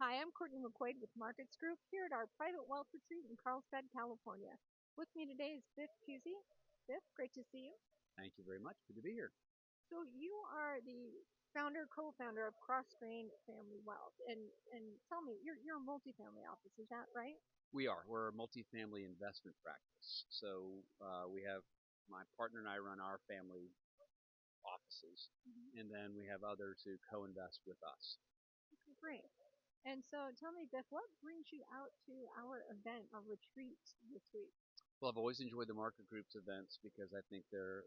Hi, I'm Courtney McQuade with Markets Group here at our private wealth retreat in Carlsbad, California. With me today is Biff Pusey. Biff, great to see you. Thank you very much. Good to be here. So you are the founder, co-founder of CrossGrain Family Wealth, and tell me, you're a multifamily office, is that right? We are. We're a multifamily investment practice. So we have my partner and I run our family offices, Mm-hmm. and then we have others who co-invest with us. Okay, great. And so tell me, Biff, what brings you out to our event, our retreat this week? Well, I've always enjoyed the market groups events because I think the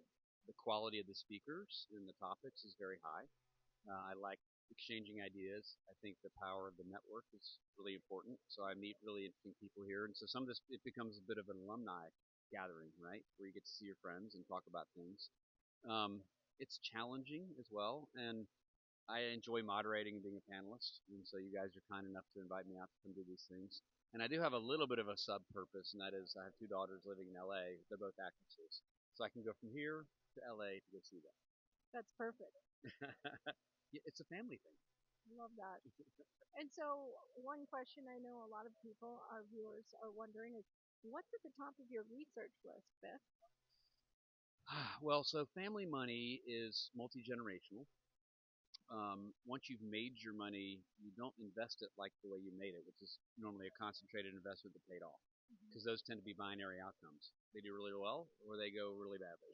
quality of the speakers and the topics is very high. I like exchanging ideas. I think the power of the network is really important. So I meet really interesting people here, and so some of this it becomes a bit of an alumni gathering, right, where you get to see your friends and talk about things. Um, it's challenging as well, and I enjoy moderating and being a panelist. And so you guys are kind enough to invite me out to come do these things. And I do have a little bit of a sub purpose, and that is I have two daughters living in LA. They're both actresses, so I can go from here to LA to go see them. That's perfect. Yeah, it's a family thing. Love that. And so, one question I know a lot of people, our viewers, are wondering is what's at the top of your research list, Beth? Well, so family money is multi generational. Once you've made your money, you don't invest it like the way you made it, which is normally a concentrated investment that paid off, Mm-hmm. because those tend to be binary outcomes. They do really well, or they go really badly.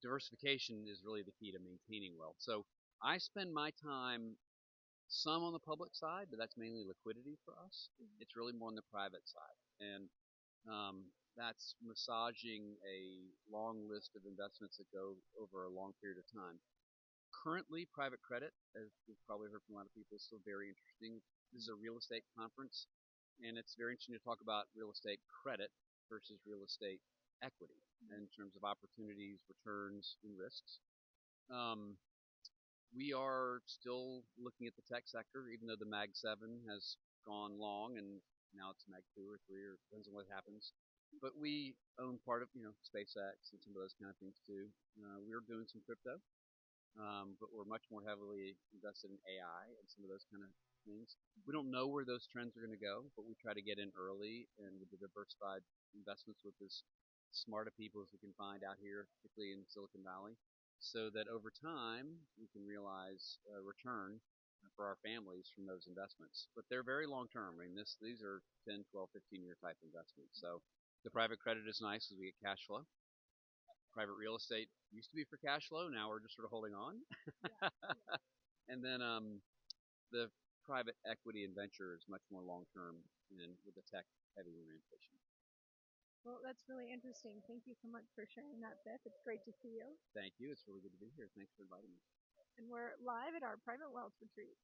Diversification is really the key to maintaining wealth. So I spend my time some on the public side, but that's mainly liquidity for us. Mm-hmm. It's really more on the private side, and that's massaging a long list of investments that go over a long period of time. Currently, private credit, as we've probably heard from a lot of people, is still very interesting. This is a real estate conference, and it's very interesting to talk about real estate credit versus real estate equity in terms of opportunities, returns, and risks. Um, we are still looking at the tech sector, even though the Mag 7 has gone long and now it's Mag 2 or 3, or depends on what happens. But we own part of, SpaceX and some of those kind of things too. We're doing some crypto, but we're much more heavily invested in AI and some of those kind of things. We don't know where those trends are going to go, but we try to get in early and with the diversified investments with as smart of people as we can find out here, particularly in Silicon Valley, so that over time we can realize a return for our families from those investments. But they're very long term. I mean, these are 10, 12, 15-year type investments. So the private credit is nice as we get cash flow. Private real estate used to be for cash flow. Now we're just sort of holding on. Yeah. And then the private equity and venture is much more long term and with a tech heavy orientation. Well, that's really interesting. Thank you so much for sharing that, Beth. It's great to see you. Thank you. It's really good to be here. Thanks for inviting me. And we're live at our private wealth retreat.